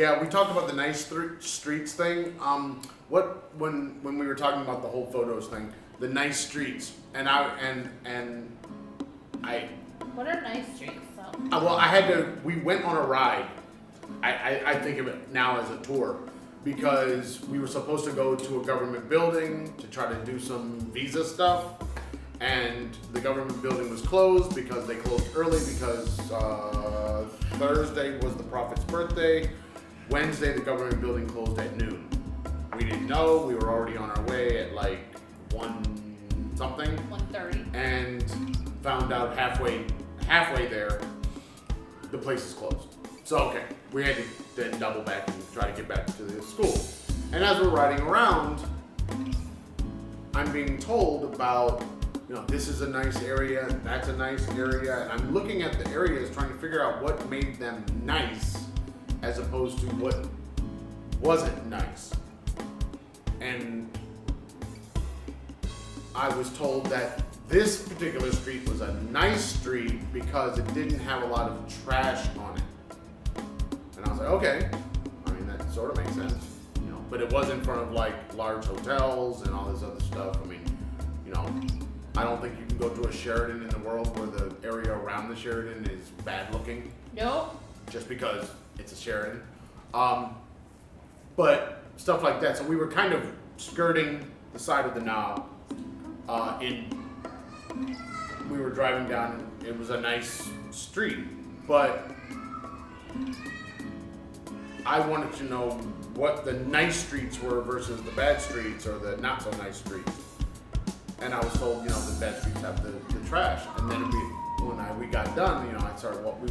Yeah, we talked about the nice streets thing. When we were talking about the whole photos thing, the nice streets, and I. What are nice streets though? We went on a ride. I think of it now as a tour because we were supposed to go to a government building to try to do some visa stuff, and the government building was closed because they closed early because Thursday was the prophet's birthday. Wednesday, the government building closed at noon. We didn't know. We were already on our way at like 1:30. And found out halfway there, the place is closed. So, okay, we had to then double back and try to get back to the school. And as we're riding around, I'm being told about, this is a nice area, that's a nice area, and I'm looking at the areas trying to figure out what made them nice as opposed to what wasn't nice. And I was told that this particular street was a nice street because it didn't have a lot of trash on it. And I was like, okay, that sort of makes sense, but it was in front of like large hotels and all this other stuff. I don't think you can go to a Sheraton in the world where the area around the Sheraton is bad looking. Nope. Just because it's a Sheraton. But stuff like that. So we were kind of skirting the side of the knob. We were driving down, it was a nice street, but I wanted to know what the nice streets were versus the bad streets or the not so nice streets. And I was told, the bad streets have the trash. And then when we got done, we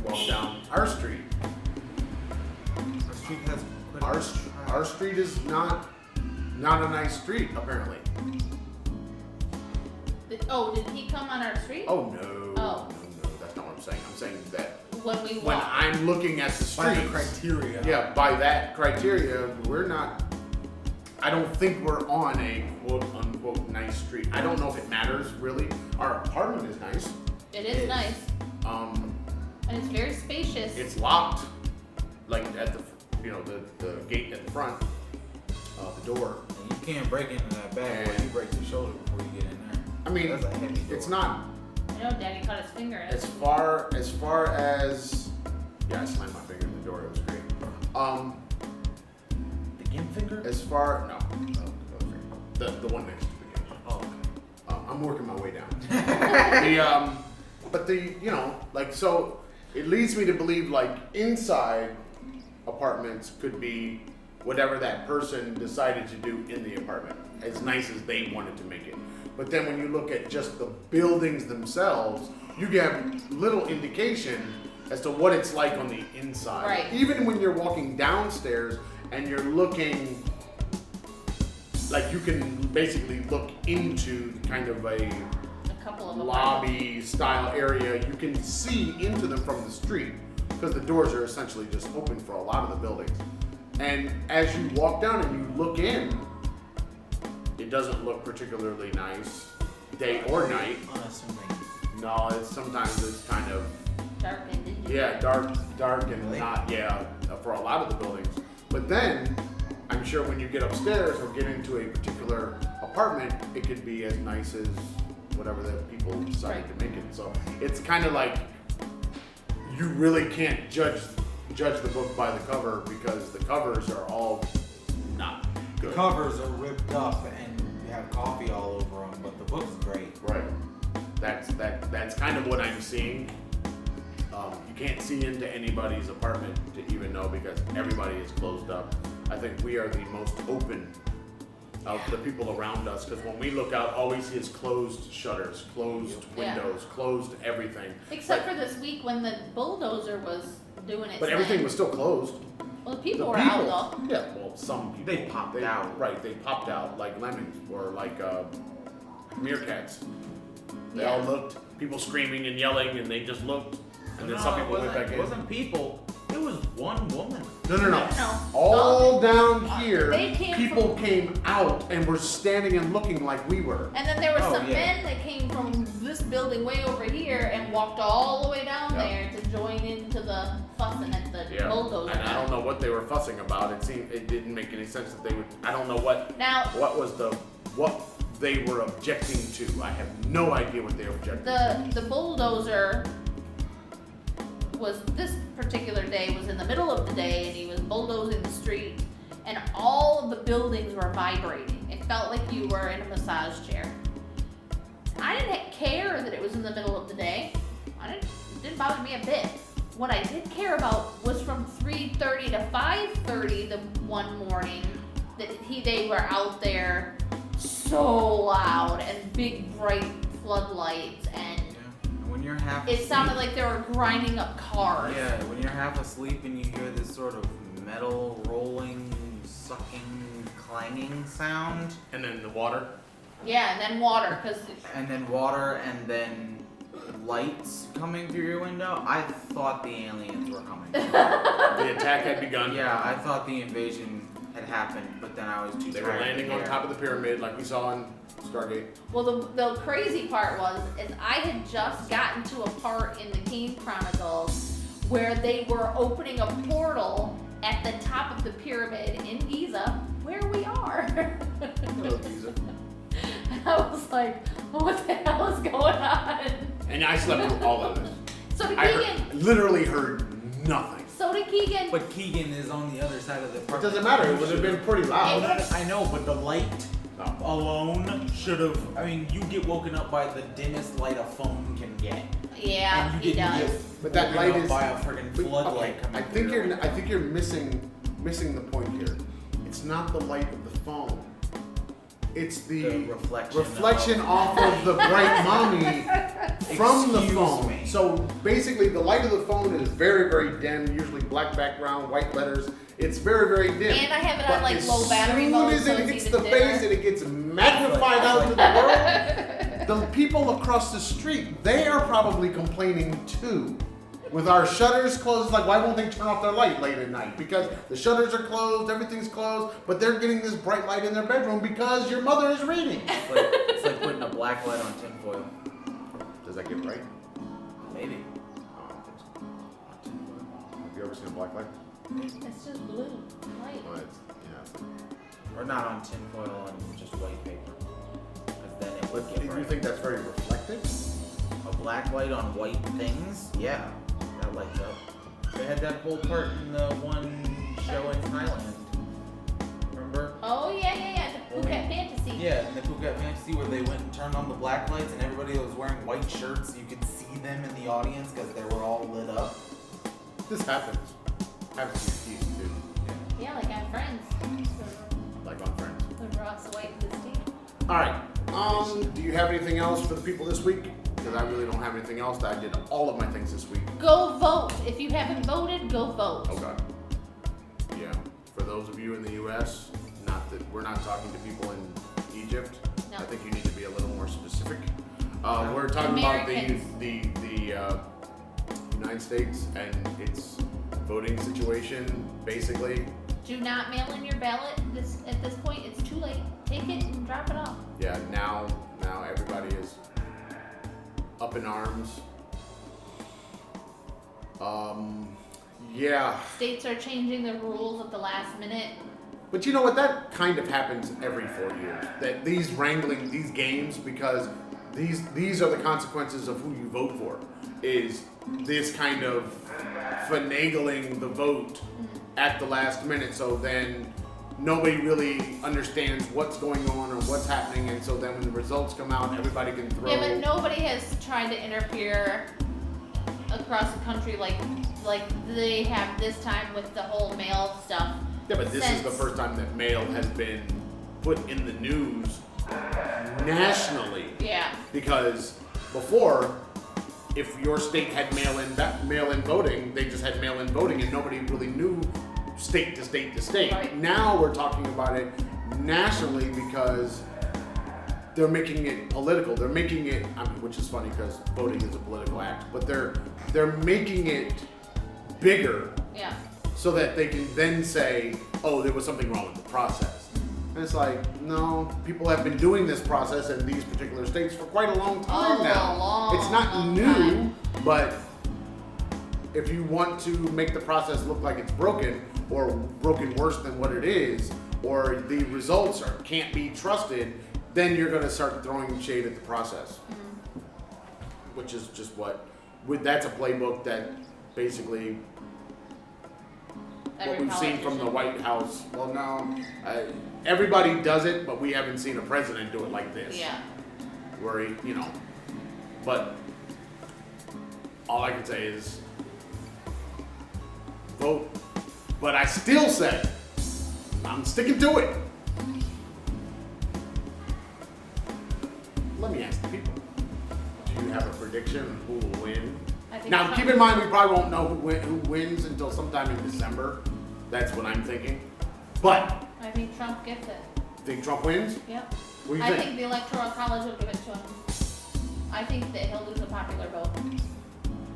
walked down our street. Our street has our street is not a nice street, apparently. Did he come on our street? Oh no. Oh. No, that's not what I'm saying. I'm saying that when I'm looking at the street. By the criteria. Yeah, by that criteria, I don't think we're on a quote unquote nice street. I don't know if it matters really. Our apartment is nice. It is nice. And it's very spacious. It's locked, like at the the gate at the front, the door. And you can't break into that bag when you break your shoulder before you get in there. That's a heavy door. It's not. I know Daddy cut his finger in it. As far as I slammed my finger in the door. It was great. The gimp finger? The one next to the gate. Oh, okay. I'm working my way down. So it leads me to believe like inside apartments could be whatever that person decided to do in the apartment, as nice as they wanted to make it. But then when you look at just the buildings themselves, you get little indication as to what it's like on the inside. Right. Even when you're walking downstairs and you're looking, like you can basically look into kind of a couple of lobby style area. You can see into them from the street because the doors are essentially just open for a lot of the buildings. And as you walk down and you look in, it doesn't look particularly nice, day or night. Unassuming. No, sometimes it's kind of dark and dingy. Yeah, dark and Really? not for a lot of the buildings. But then I'm sure when you get upstairs or get into a particular apartment, it could be as nice as whatever the people decided to make it. So it's kind of like you really can't judge the book by the cover because the covers are all not good. The covers are ripped up and you have coffee all over them, but the book's great. Right. That's kind of what I'm seeing. You can't see into anybody's apartment to even know because everybody is closed up. I think we are the most open of the people around us because when we look out, all we see is closed shutters, closed windows, closed everything. Except for this week when the bulldozer was doing its But everything was still closed. Well, the people were out though. Yeah, well, some people. They popped out. Right, they popped out like lemmings or like meerkats. They Yeah. all looked, people screaming and yelling, and they just looked. And then some people went back in. It wasn't people. It was one woman. No. All down here, they came people came out and were standing and looking like we were. And then there were some yeah. men that came from this building way over here and walked all the way down there to join into the fussing at the bulldozer. And I don't know what they were fussing about. It didn't make any sense that they would. I don't know what they were objecting to. I have no idea what they were objecting to. The bulldozer was this particular day was in the middle of the day and he was bulldozing the street and all of the buildings were vibrating. It felt like you were in a massage chair. I didn't care that it was in the middle of the day. It didn't bother me a bit. What I did care about was from 3:30 to 5:30 the one morning that they were out there so loud and big bright floodlights and when you're half it asleep, sounded like they were grinding up cars. Yeah, when you're half asleep and you hear this sort of metal rolling, sucking, clanging sound. And then the water. Yeah, and then water, And then water, and then lights coming through your window. I thought the aliens were coming. The attack had begun. Yeah, I thought the invasion had happened, but then I was too tired. They were landing on top of the pyramid like we saw in Stargate. Well, the crazy part is I had just gotten to a part in the Kane Chronicles where they were opening a portal at the top of the pyramid in Giza, where we are. Hello, Giza. And I was like, what the hell is going on? And I slept through all of this. So did I Keegan. literally heard nothing. So did Keegan. But Keegan is on the other side of the It apartment. doesn't matter. It would have been pretty loud. I know, but the light alone should have. I mean, you get woken up by the dimmest light a phone can get. Yeah, and he you didn't does. get But that woken light up is by a friggin' floodlight coming I think through. I think you're missing the point here. It's not the light of the phone. It's the reflection off of the bright mommy from the Excuse phone. me. So basically, the light of the phone is very, very dim. Usually black background, white letters. It's very, very dim. And I have it But on like as low battery mode, As so soon as it it's hits the even face dimmer. and it gets magnified out to the world, the people across the street, they are probably complaining too. With our shutters closed, like why won't they turn off their light late at night? Because the shutters are closed, everything's closed, but they're getting this bright light in their bedroom because your mother is reading. It's like putting a black light on tinfoil. Does that get bright? Maybe. Oh, I don't think so. Have you ever seen a black light? It's just blue light. Oh, yeah. Or not on tinfoil, on just white paper. Because then it would But get do you bright. think that's very reflective? A black light on white things? Yeah. That lights up. They had that whole part in the one show in Thailand. Remember? Oh yeah. The Phuket Fantasy. Yeah, in the Phuket Fantasy where they went and turned on the black lights and everybody was wearing white shirts. You could see them in the audience because they were all lit up. This happens. Happens to you too. Yeah, like I have friends Like on Friends. who brought away to this team. Alright. Do you have anything else for the people this week? Because I really don't have anything else. I did all of my things this week. Go vote. If you haven't voted, go vote. Oh god. Yeah. For those of you in the US, not that we're not talking to people in Egypt. No. I think you need to be a little more specific. We're talking about the United States and its voting situation, basically. Do not mail in your ballot at this point. It's too late. Take it and drop it off. Yeah, now everybody is up in arms. Yeah. States are changing the rules at the last minute. But you know what? That kind of happens every 4 years. That these games, because these are the consequences of who you vote for, is this kind of finagling the vote at the last minute. So then nobody really understands what's going on or what's happening, and so then when the results come out, everybody can throw. Yeah, but nobody has tried to interfere across the country like they have this time with the whole mail stuff. Yeah, but this is the first time that mail has been put in the news nationally. Yeah. Because before, if your state had mail-in voting, they just had mail-in voting, and nobody really knew state to state to state. Right. Now we're talking about it nationally because they're making it political. They're making it, which is funny because voting is a political act, but they're making it bigger Yeah. so that they can then say, oh, there was something wrong with the process. And it's like, no, people have been doing this process in these particular states for quite a long time now. It's not new, but if you want to make the process look like it's broken or broken worse than what it is, or the results can't be trusted, then you're going to start throwing shade at the process. Which is just that's a playbook that basically what we've seen from the White House. Well, no, everybody does it, but we haven't seen a president do it like this. Yeah. Where he, but all I can say is vote. But I still say, I'm sticking to it. Let me ask the people. Do you have a prediction who will win? Now, keep in mind, we probably won't know who wins until sometime in December. That's what I'm thinking. But I think Trump gets it. Think Trump wins? Yep. What do you I think? think the Electoral College will give it to him. I think that he'll lose the popular vote.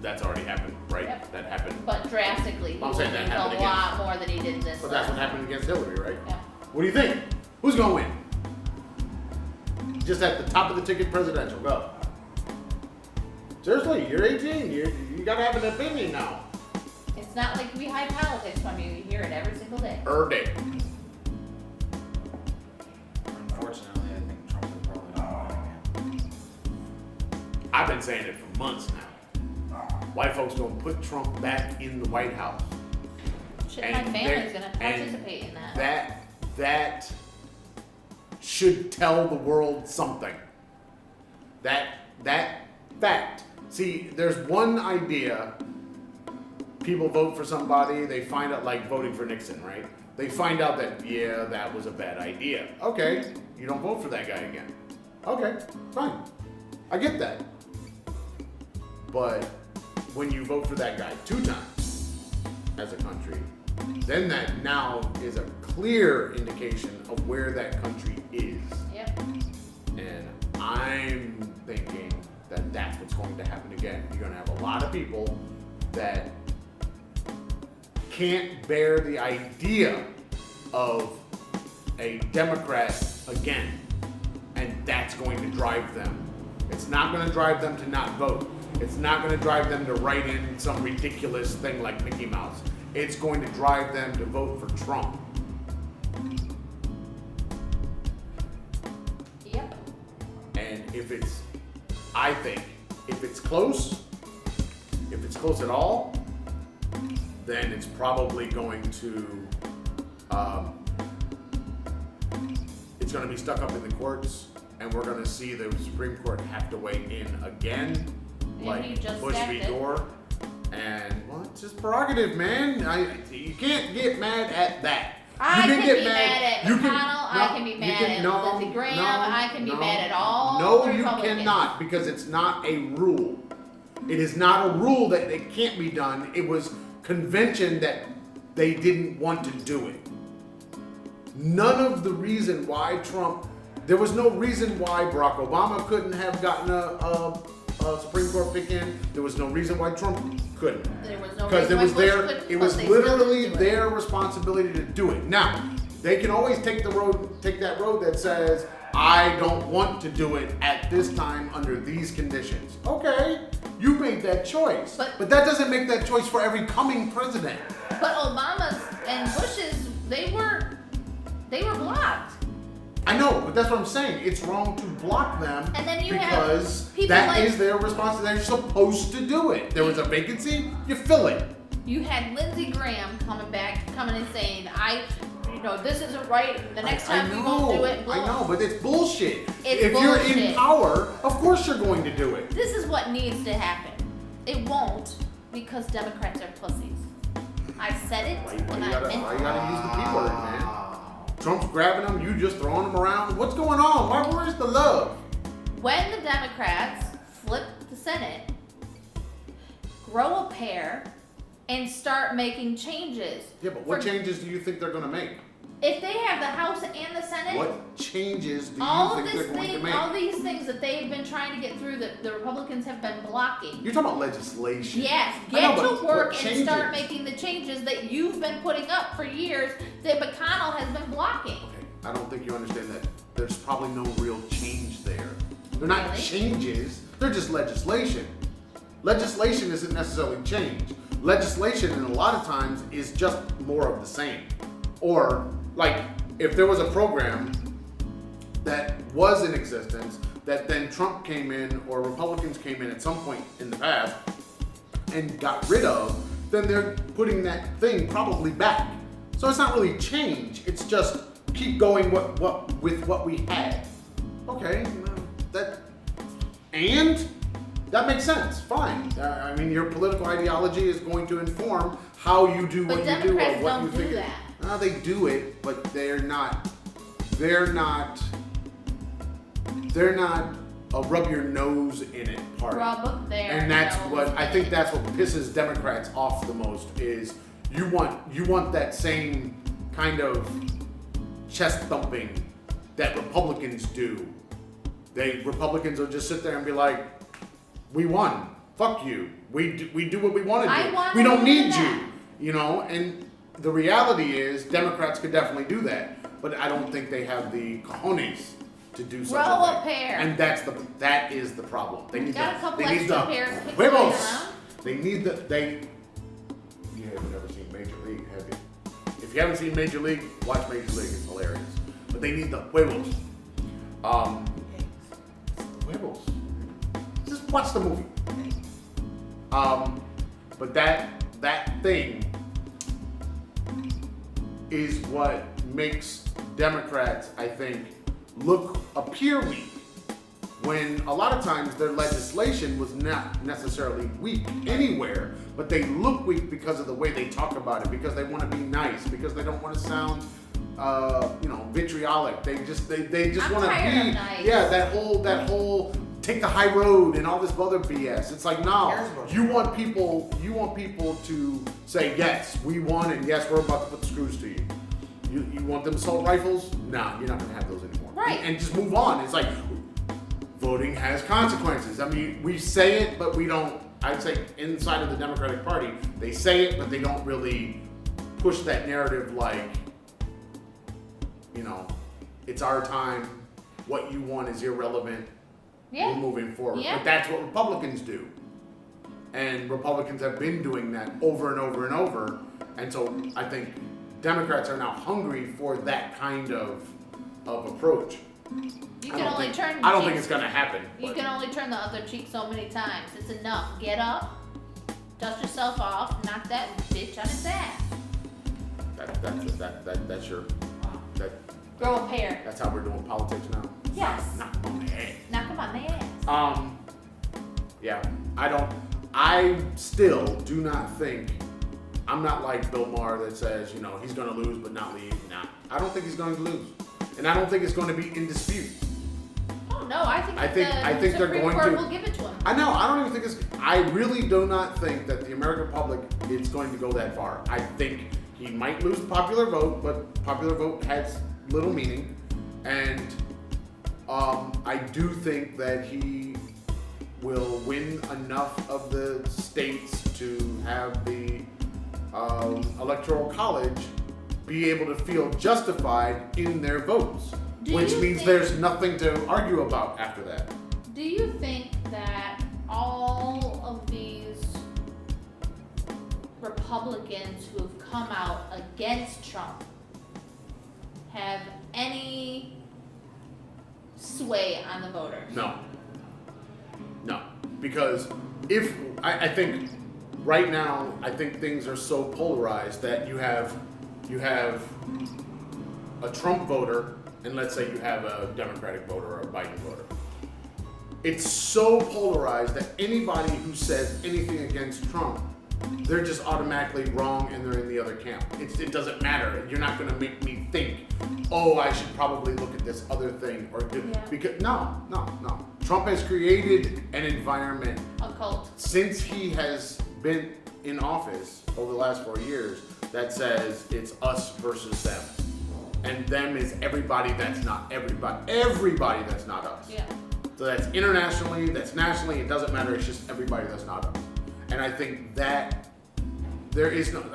That's already happened, right? Yep. That happened. But drastically. He I'm saying that will lose happened a lot more than he did this. But that's what happened against Hillary, right? Yeah. What do you think? Who's gonna win? Just at the top of the ticket, presidential. Go. Seriously, you're 18. You gotta have an opinion now. It's not like we hide politics from you. You hear it every single day. Day. Unfortunately, I think Trump will probably win again. I've been saying it for months now. White folks gonna put Trump back in the White House. Shit, my family's gonna participate in that. That should tell the world something. That fact. See, there's one idea. People vote for somebody, they find out, like voting for Nixon, right? They find out that, yeah, that was a bad idea. Okay, you don't vote for that guy again. Okay, fine. I get that. But when you vote for that guy 2 times as a country, then that now is a clear indication of where that country is. Yep. And I'm thinking that that's what's going to happen again. You're going to have a lot of people that can't bear the idea of a Democrat again. And that's going to drive them. It's not going to drive them to not vote. It's not going to drive them to write in some ridiculous thing like Mickey Mouse. It's going to drive them to vote for Trump. Yep. And I think, if it's close at all, then it's probably going to, it's going to be stuck up in the courts, and we're going to see the Supreme Court have to weigh in again, like Bush v. Gore. And, well, it's just prerogative, man. You can't get mad at that. I can be mad at McConnell. I can be mad at Lindsey Graham. I can be mad at all. No, you cannot, because it's not a rule. It is not a rule that it can't be done. It was convention that they didn't want to do it. None of the reason why there was no reason why Barack Obama couldn't have gotten a Supreme Court pick in. There was no reason why Trump couldn't. There was no because reason why Bush couldn't, it was literally their responsibility to do it. Now, they can always take that road that says, I don't want to do it at this time under these conditions. Okay, you made that choice. But that doesn't make that choice for every coming president. But Obama's and Bush's, they were blocked. I know, but that's what I'm saying. It's wrong to block them and then because that is their responsibility. They're supposed to do it. There was a vacancy, you fill it. You had Lindsey Graham coming and saying, this isn't right. The next time we won't do it. I know, but it's bullshit. If you're in power, of course you're going to do it. This is what needs to happen. It won't because Democrats are pussies. I said it and I meant it. Why you gotta use the P word, man? Trump's grabbing them, you just throwing them around. What's going on? Where's the love? When the Democrats flip the Senate, grow a pair, and start making changes. Yeah, but what changes do you think they're going to make? if they have the House and the Senate, What changes do all you of think this they're going to make? all these things that they've been trying to get through that the Republicans have been blocking. You're talking about legislation. Yes, I know, get but to work what and start changes? making the changes that you've been putting up for years that McConnell has been blocking. Okay, I don't think you understand that there's probably no real change there. They're not Really? changes, they're just legislation. Legislation isn't necessarily change. Legislation, in a lot of times, is just more of the same. Or, like, if there was a program that was in existence that then Trump came in or Republicans came in at some point in the past and got rid of, then they're putting that thing probably back. So it's not really change, it's just keep going with what we had. Okay, that makes sense, fine. I mean, your political ideology is going to inform how you do what But you do or Democrats what don't you do think. that. No, they do it, but they're not a rub your nose in it party. Rub their And that's nose what I in think it. that's what pisses Democrats off the most is you want that same kind of chest thumping that Republicans do. Republicans will just sit there and be like, "We won. Fuck you. We do what we want to I do. want We to don't do need that." you." You know, and the reality is Democrats could definitely do that, but I don't think they have the cojones to do such Grow a a thing. pair. And that is the problem. They need Got a couple they need extra the pairs of kids lying huevos. around? They need you have never seen Major League, have you? If you haven't seen Major League, watch Major League, it's hilarious. But they need the huevos. Huevos. Just watch the movie. But that thing is what makes Democrats, I think, appear weak. When a lot of times their legislation was not necessarily weak anywhere, but they look weak because of the way they talk about it, because they want to be nice, because they don't want to sound, vitriolic. They just I'm want to tired be, of nice. yeah, that whole take the high road and all this other BS. It's like, no, you want people to say, yes, we won, and yes, we're about to put the screws to you. You want them assault rifles? Nah, you're not gonna have those anymore. Right. And just move on. It's like, voting has consequences. I mean, we say it, but we don't. I'd say inside of the Democratic Party, they say it, but they don't really push that narrative like, it's our time. What you want is irrelevant. Yeah. We're moving forward. Yeah. But that's what Republicans do. And Republicans have been doing that over and over and over. And so I think Democrats are now hungry for that kind of approach. You I can don't only think- turn. I don't cheeks- think it's gonna happen. You but- can only turn the other cheek so many times. It's enough. Get up, dust yourself off, knock that bitch on his ass. That's your Grow a pair. that's how we're doing politics now. Yes. Knock them on the head. Knock him on the ass. Yeah, I still do not think, I'm not like Bill Maher that says, he's gonna lose but not leave. Nah, I don't think he's going to lose. And I don't think it's going to be in dispute. Oh no, I think I think the they're Supreme going Court to. will give it to him. I know, I don't even think I really do not think that the American public is going to go that far. I think he might lose the popular vote, but popular vote has little meaning. And I do think that he will win enough of the states to have the Electoral College be able to feel justified in their votes, which means there's nothing to argue about after that. Do you think that all of these Republicans who have come out against Trump have any sway on the voters? No, because I think right now, I think things are so polarized that you have a Trump voter, and let's say you have a Democratic voter or a Biden voter. It's so polarized that anybody who says anything against Trump, they're just automatically wrong and they're in the other camp. It doesn't matter. You're not going to make me think, oh, I should probably look at this other thing or do, because no. Trump has created an environment A cult. since he has been in office over the last 4 years that says it's us versus them. and them is everybody that's not everybody that's not us. Yeah. So that's internationally, that's nationally, it doesn't matter, it's just everybody that's not us. And I think that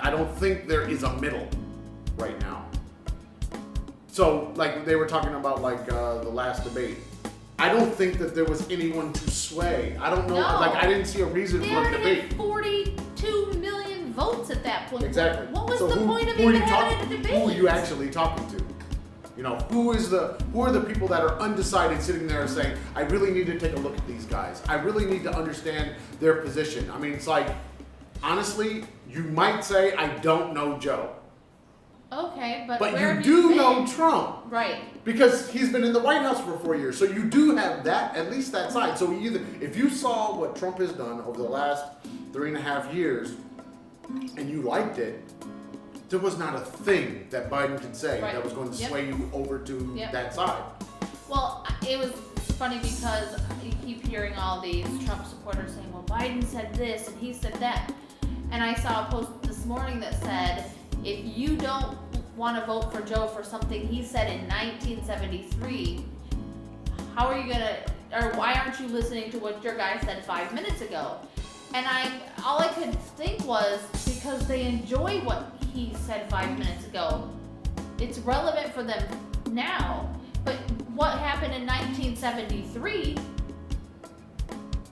I don't think there is a middle right now. So, like they were talking about, like the last debate, I don't think that there was anyone to sway. I don't know, No. like I didn't see a reason They for a already debate. had 42 million votes at that point. Exactly. What was So the point of even having a debate? Who are you actually talking to? You know, who are the people that are undecided sitting there saying, I really need to take a look at these guys. I really need to understand their position. I mean, it's like, honestly, you might say, I don't know Joe. Okay, but But where you have do been? know Trump. Right. Because he's been in the White House for 4 years. So you do have that, at least that side. So if you saw what Trump has done over the last 3.5 years and you liked it, there was not a thing that Biden could say Right. that was going to Yep. sway you over to Yep. that side. Well, it was funny because you keep hearing all these Trump supporters saying, well, Biden said this and he said that. And I saw a post this morning that said, if you don't want to vote for Joe for something he said in 1973, how are you or why aren't you listening to what your guy said 5 minutes ago? And all I could think was because they enjoy what he said 5 minutes ago. It's relevant for them now. But what happened in 1973,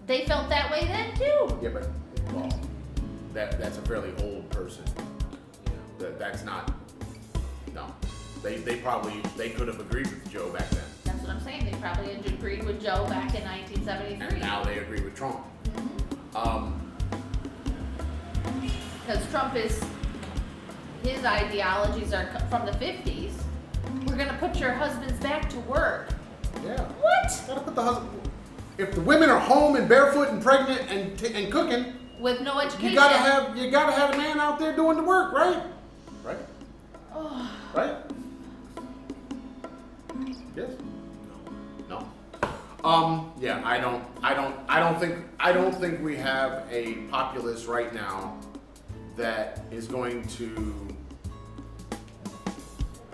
they felt that way then too. Yeah, but well, that's a fairly old person. That's not. No, they could have agreed with Joe back then, That's what I'm saying. They probably agreed with Joe back in and 1973. now they agree with Trump. Because Trump his ideologies are from the 50s. We're gonna put your husbands back to work. Yeah. What? Gotta put the husband. If the women are home and barefoot and pregnant and cooking, With no education. you gotta have a man out there doing the work, right? Right. Oh, Right. Yes. No. Yeah. I don't think we have a populace right now that is going to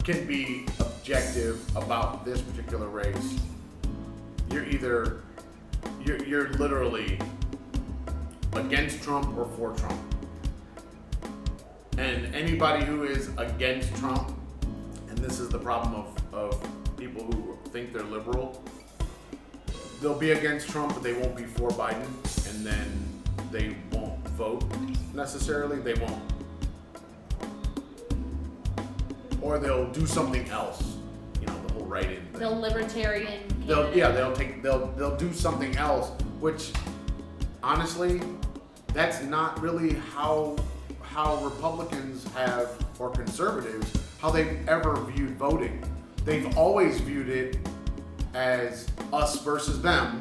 can be objective about this particular race. You're literally against Trump or for Trump. And anybody who is against Trump, and this is the problem of people who think they're liberal, they'll be against Trump, but they won't be for Biden, and then they won't vote necessarily. They won't. Or they'll do something else. You know, the whole write-in thing. the libertarian. They'll do something else, which honestly, that's not really how Republicans have, or conservatives, how they've ever viewed voting. They've always viewed it as us versus them,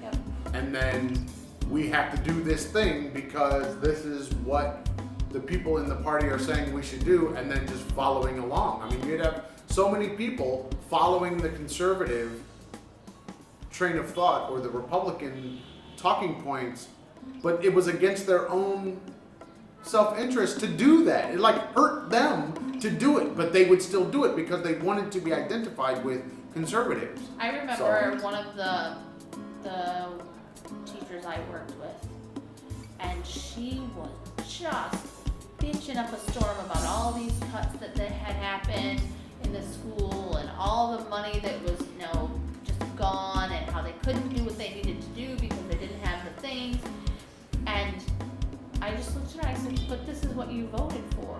Yep. and then we have to do this thing because this is what the people in the party are saying we should do, and then just following along. I mean, you'd have so many people following the conservative train of thought or the Republican talking points, but it was against their own self-interest to do that. It like hurt them to do it, but they would still do it because they wanted to be identified with conservatives. I remember one of the teachers I worked with, and she was just bitching up a storm about all these cuts that had happened in the school and all the money that was, just gone, and how they couldn't do what they needed to do because they didn't have the things. And I just looked at her and I said, but this is what you voted for.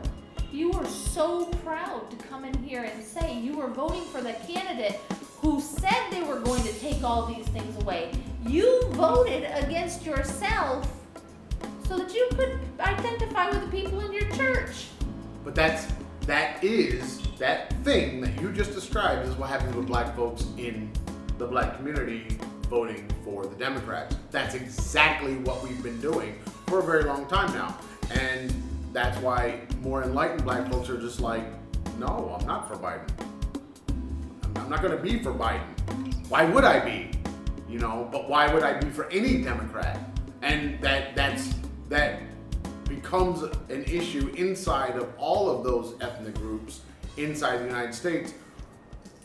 You were so proud to come in here and say you were voting for the candidate who said they were going to take all these things away. You voted against yourself so that you could identify with the people in your church. But that thing that you just described is what happens with black folks in the black community voting for the Democrats. That's exactly what we've been doing for a very long time now. And that's why more enlightened black folks are just like, no, I'm not for Biden. I'm not going to be for Biden. Why would I be? But why would I be for any Democrat? And that becomes an issue inside of all of those ethnic groups inside the United States,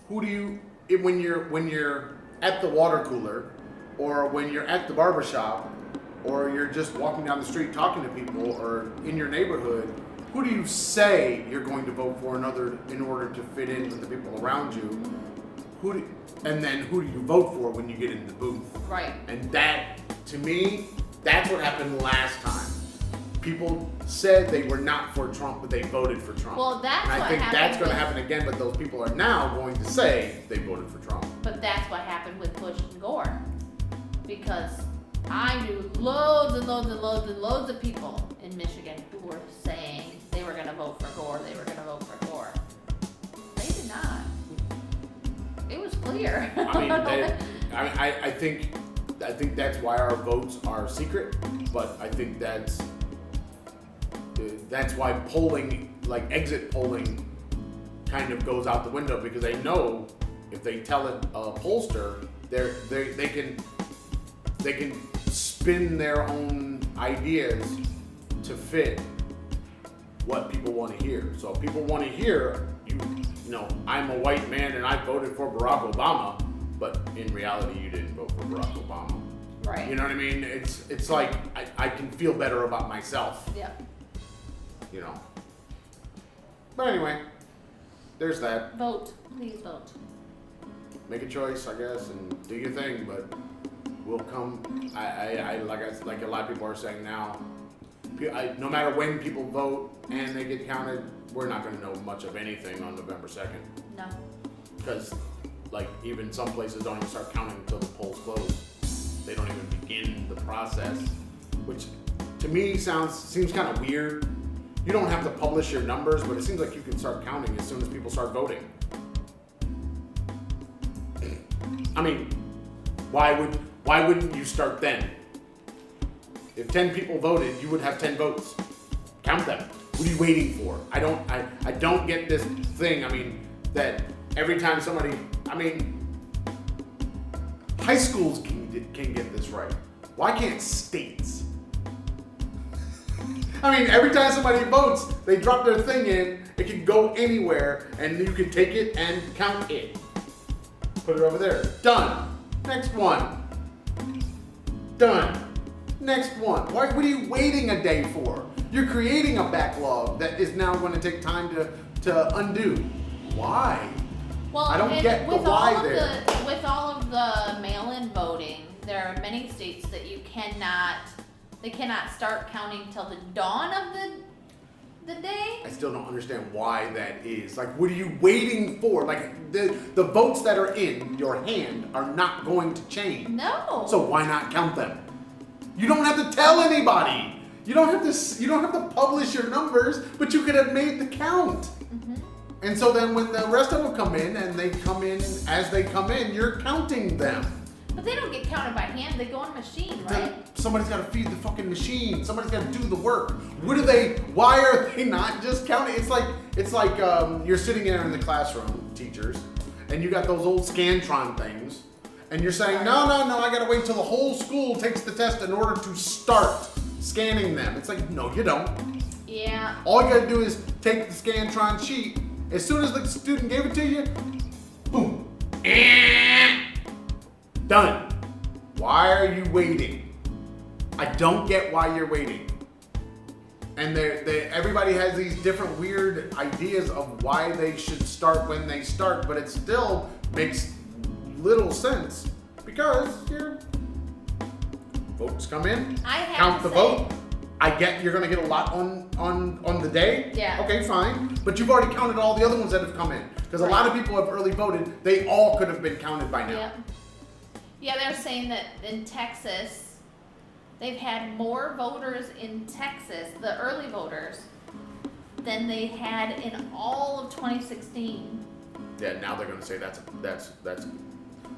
when you're at the water cooler, or when you're at the barbershop, or you're just walking down the street talking to people, or in your neighborhood, who do you say you're going to vote for in order to fit in with the people around you? And then who do you vote for when you get in the booth? Right. And that, to me, that's what happened last time. People said they were not for Trump, but they voted for Trump. Well, that's and I what think happened that's going to with- happen again, but those people are now going to say they voted for Trump. But that's what happened with Bush and Gore. Because I knew loads and loads and loads and loads of people in Michigan who were saying they were going to vote for Gore, they were going to vote for Gore. They did not. It was clear. I mean, I think that's why our votes are secret, but I think that's why polling, like exit polling, kind of goes out the window, because they know if they tell a pollster, they can spin their own ideas to fit what people want to hear. So if people want to hear, you know, I'm a white man and I voted for Barack Obama, but in reality you didn't vote for Barack Obama. Right. You know what I mean? It's like I can feel better about myself. Yeah. You know. But anyway, there's that. Vote. Please vote. Make a choice, I guess, and do your thing, but we'll come. Like a lot of people are saying now, no matter when people vote and they get counted, we're not going to know much of anything on November 2nd. No. Because, like, even some places don't even start counting until the polls close. They don't even begin the process, which to me seems kind of weird. You don't have to publish your numbers, but it seems like you can start counting as soon as people start voting. I mean, why wouldn't you start then? If 10 people voted, you would have 10 votes. Count them. What are you waiting for? I don't get this thing. I mean, that every time somebody, high schools can get this right. Why can't states? Every time somebody votes, they drop their thing in, it can go anywhere, and you can take it and count it. Put it over there. Done. Next one. Done. Next one. What are you waiting a day for? You're creating a backlog that is now going to take time to undo. Why? Well, I don't get the with why all of there. with all of the mail-in voting, there are many states that they cannot start counting till the dawn of the day. I still don't understand why that is. Like, what are you waiting for? Like, the votes that are in your hand are not going to change. No. So why not count them? You don't have to tell anybody. You don't have to publish your numbers, but you could have made the count. Mm-hmm. And so then when the rest of them come in, and they come in as they come in, you're counting them. But they don't get counted by hand. They go on a machine, right? Somebody's got to feed the fucking machine. Somebody's got to do the work. Why are they not just counting? It's like you're sitting there in the classroom, teachers, and you got those old Scantron things, and you're saying, no, I got to wait till the whole school takes the test in order to start scanning them. It's like, no, you don't. Yeah. All you got to do is take the Scantron sheet. As soon as the student gave it to you, boom. Done. Why are you waiting? I don't get why you're waiting. And everybody has these different weird ideas of why they should start when they start, but it still makes little sense because your votes come in, count the vote. I get you're gonna get a lot on the day. Yeah. Okay, fine. But you've already counted all the other ones that have come in. Because a lot of people have early voted. They all could have been counted by now. Yep. Yeah, they're saying that in Texas, they've had more voters in Texas, the early voters, than they had in all of 2016. Yeah, now they're gonna say that's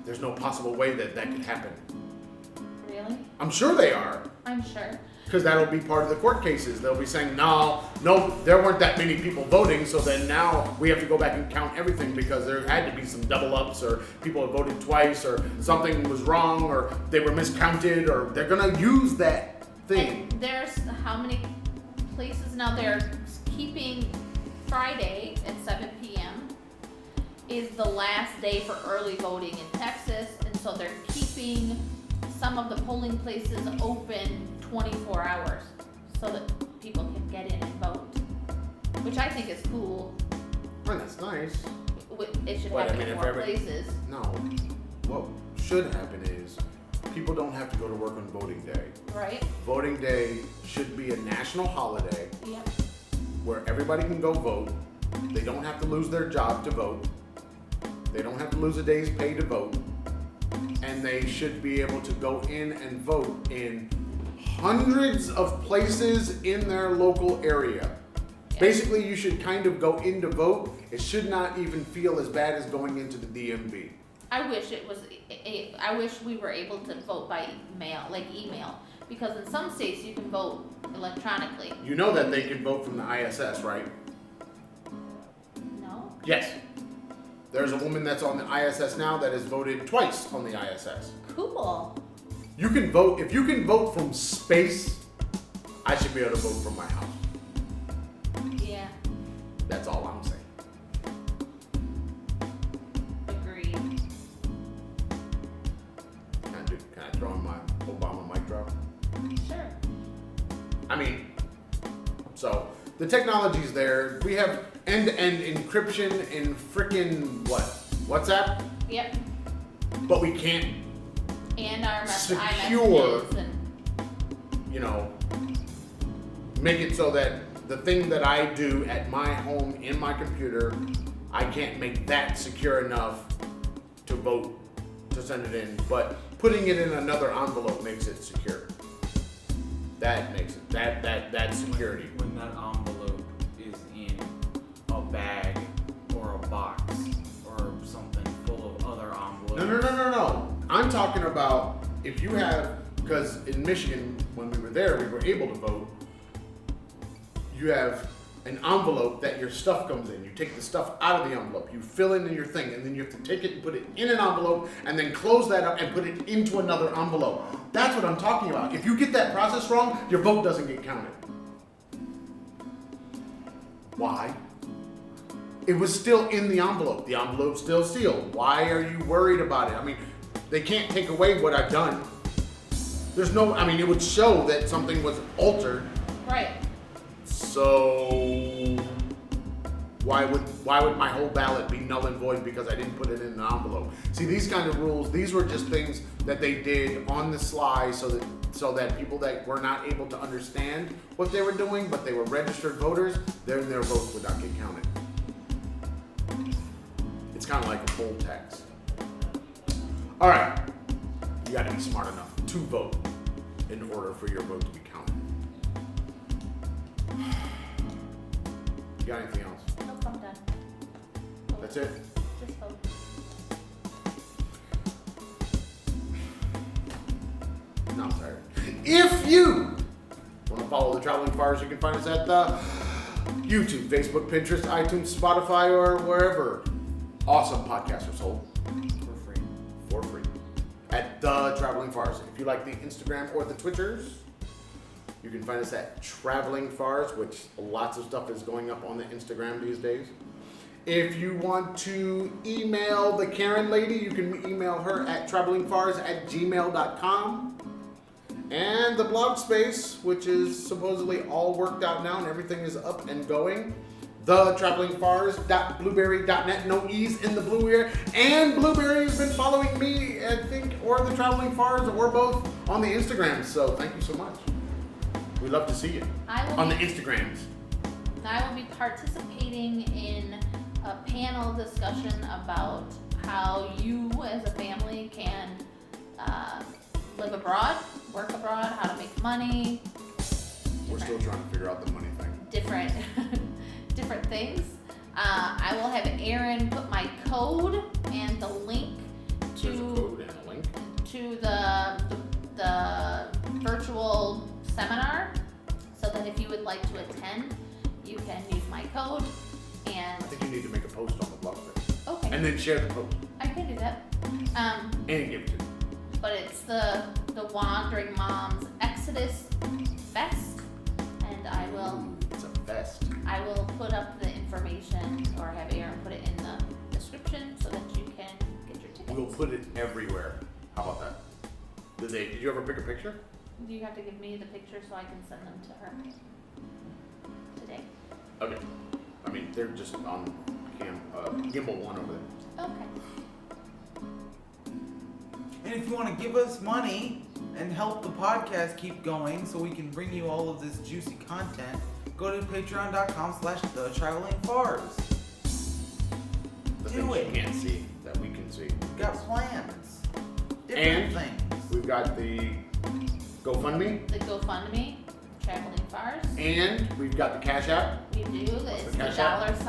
there's no possible way that could happen. Really? I'm sure they are. I'm sure. Because that'll be part of the court cases. They'll be saying, no, there weren't that many people voting, so then now we have to go back and count everything because there had to be some double ups or people have voted twice or something was wrong or they were miscounted or they're gonna use that thing. And there's how many places now they're keeping Friday at 7 p.m. is the last day for early voting in Texas, and so they're keeping some of the polling places open 24 hours so that people can get in and vote, which I think is cool. Well, that's nice. It should But, happen I mean, in if more every- places. No. What should happen is people don't have to go to work on voting day. Right? Voting day should be a national holiday Yep. where everybody can go vote. They don't have to lose their job to vote. They don't have to lose a day's pay to vote. And they should be able to go in and vote in hundreds of places in their local area. Basically, you should kind of go in to vote. It should not even feel as bad as going into the DMV. I wish it was. I wish we were able to vote by email, because in some states you can vote electronically. You know that they can vote from the ISS, right? No. Yes. There's a woman that's on the ISS now that has voted twice on the ISS. Cool. You can vote, if you can vote from space, I should be able to vote from my house. Yeah. That's all I'm saying. Agreed. Can I throw in my Obama mic drop? Sure. I mean, so the technology's there. We have end-to-end encryption in frickin' what? WhatsApp? Yep. But we can't, And our Secure. iMessages and you know, make it so that the thing that I do at my home in my computer, I can't make that secure enough to vote, to send it in. But putting it in another envelope makes it secure. That makes it, that's security. When that envelope is in a bag or a box or something full of other envelopes. No. I'm talking about if you have, because in Michigan, when we were there, we were able to vote. You have an envelope that your stuff comes in. You take the stuff out of the envelope, you fill in your thing, and then you have to take it and put it in an envelope, and then close that up and put it into another envelope. That's what I'm talking about. If you get that process wrong, your vote doesn't get counted. Why? It was still in the envelope. The envelope's still sealed. Why are you worried about it? I mean, they can't take away what I've done. There's no, I mean, it would show that something was altered. right. So why would my whole ballot be null and void because I didn't put it in an envelope? See, these kind of rules, these were just things that they did on the sly so that people that were not able to understand what they were doing, but they were registered voters, their votes would not get counted. It's kind of like a poll tax. All right, you got to be smart enough to vote in order for your vote to be counted. You got anything else? Nope, I'm done. That's it? Just vote. No, I'm sorry. If you want to follow the Traveling Farrs, you can find us at the YouTube, Facebook, Pinterest, iTunes, Spotify, or wherever awesome podcasts are sold for free at the Traveling Farrs. If you like the Instagram or the Twitters, you can find us at Traveling Farrs, which lots of stuff is going up on the Instagram these days. If you want to email the Karen lady, you can email her at travelingfars@gmail.com. And the blog space, which is supposedly all worked out now and everything is up and going. thetravelingfars.blueberry.net. No E's in the blue here. And Blueberry has been following me, I think, or the Traveling Fars, or both on the Instagram. So thank you so much. We'd love to see you on the Instagrams. I will be participating in a panel discussion about how you as a family can live abroad, work abroad, how to make money. We're still trying to figure out the money thing. Different things. I will have Aaron put my code and the link There's a code and a link. to the virtual seminar, so that if you would like to attend, you can use my code. And I think you need to make a post on the blog page. okay, And then share the post. I can do that. And give it to me. But it's the Wandering Moms Exodus Fest, and I will. Ooh, it's a fest. best. I will put up the information or have Aaron put it in the description so that you can get your tickets. We'll put it everywhere. How about that? Did you ever pick a picture? You have to give me the picture so I can send them to her today. Okay. I mean, they're just on gimbal 1 over there. Okay. And if you want to give us money and help the podcast keep going so we can bring you all of this juicy content, go to patreon.com/thetravelingfars. The Do things it. you can't see that we can see. We've got plans. Different And things. we've got the GoFundMe. The GoFundMe, Traveling Fars. And we've got the Cash App. We do. It's the Cash App? $, the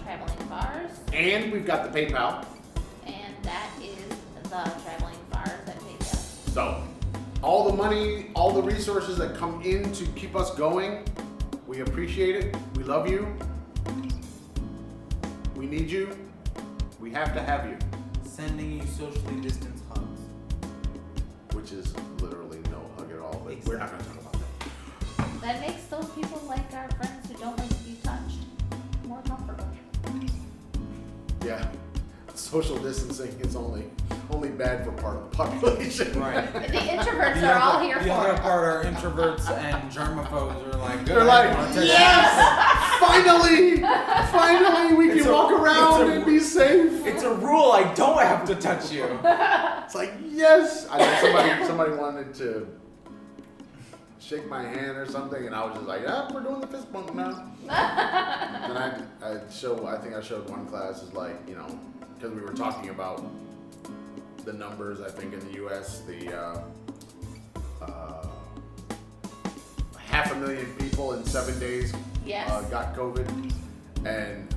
Traveling Fars. And we've got the PayPal. And that is the Traveling Fars at PayPal. So, all the money, all the resources that come in to keep us going, we appreciate it. We love you. We need you. We have to have you. Sending you socially distanced hugs. Which is literally no hug at all, but we're not going to talk about that. That makes those people like our friends who don't like to be touched more comfortable. Yeah. Social distancing is only bad for part of the population. Right. The introverts are all here the for other it. part are introverts and germaphobes are like, good. They're like, I wanna touch yes! Finally, we It's can a- walk around it's a- and be safe. you." It's a rule. I don't have to touch you. It's like, yes. I know somebody wanted to shake my hand or something, and I was just like, yeah, we're doing the fist bump now. And I think I showed one class is like, you know, because we were talking about the numbers. I think in the U.S. the 500,000 people in 7 days Yes. got COVID, and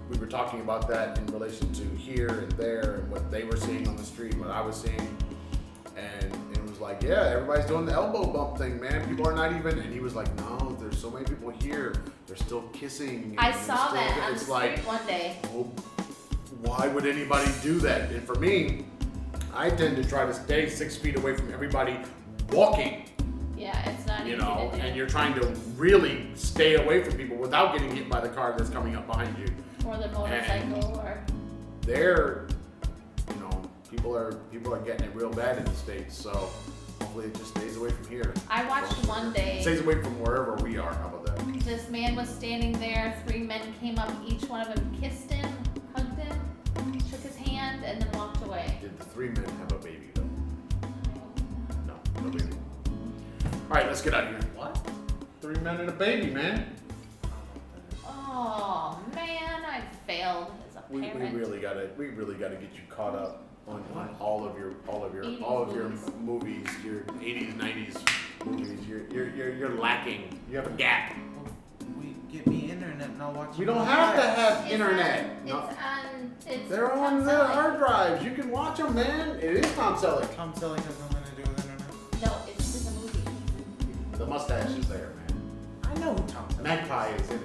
we were talking about that in relation to here and there and what they were seeing on the street, what I was seeing, and it was like, yeah, everybody's doing the elbow bump thing, man. People are not even, and he was like, no, there's so many people here, they're still kissing. I and saw they're that still, on the it's street like, one day. well, why would anybody do that? And for me, I tend to try to stay 6 feet away from everybody walking. Yeah, it's not You easy know, to do. and you're trying to really stay away from people without getting hit by the car that's coming up behind you. Or the motorcycle, or There, you know, people are getting it real bad in the States, so hopefully it just stays away from here. I watched one day. Stays away from wherever we are. How about that? This man was standing there. 3 men came up. Each one of them kissed him, hugged him, shook his hand, and then walked away. Did the 3 men have a baby though? No baby. All right, let's get out of here. What? 3 men and a baby, man. Oh man, I failed as a We parent. really gotta get you caught up on all of your 80s movies, your 80s, 90s movies. You're lacking. You have a gap. Get me internet and I'll watch. We it don't on have to Flash. have It's internet. on- No. It's They're on Tom the Selleck. hard drives. You can watch them, man. It is Tom Selleck. Tom Selleck has nothing to do with internet. No, it's just a movie. The mustache is there, man. I know who Tom Selleck Magpie is in it.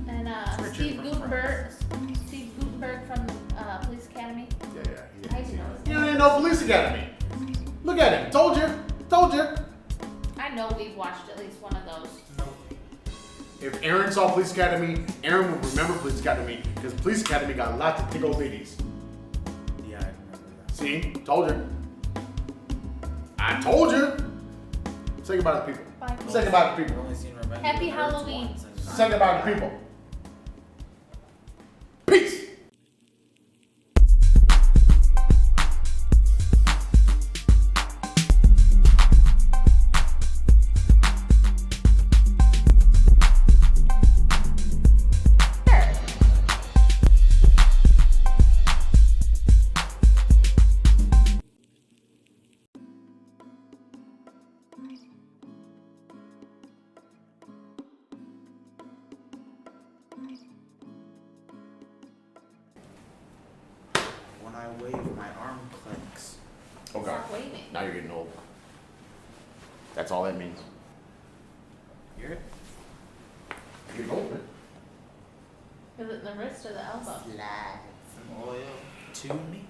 And Richard Steve from Gutenberg from Police Academy. Yeah. I didn't know his You name. don't even know Police Academy. Look at him. Told you. I know we've watched at least one of those. No. If Aaron saw Police Academy, Aaron would remember Police Academy because Police Academy got lots of tickle ladies. Yeah, I remember that. See? Told you. I told you. Say goodbye to the people. Bye. Say goodbye to the I've people. only seen Revenge Happy of the Nerds Halloween. once, and Say goodbye to the people. Peace. When I wave, my arm clicks. Oh God. Stop waving. Now you're getting old. That's all that means. Hear it? You're getting old, man. Is it the wrist or the elbow? Slide some oil to me.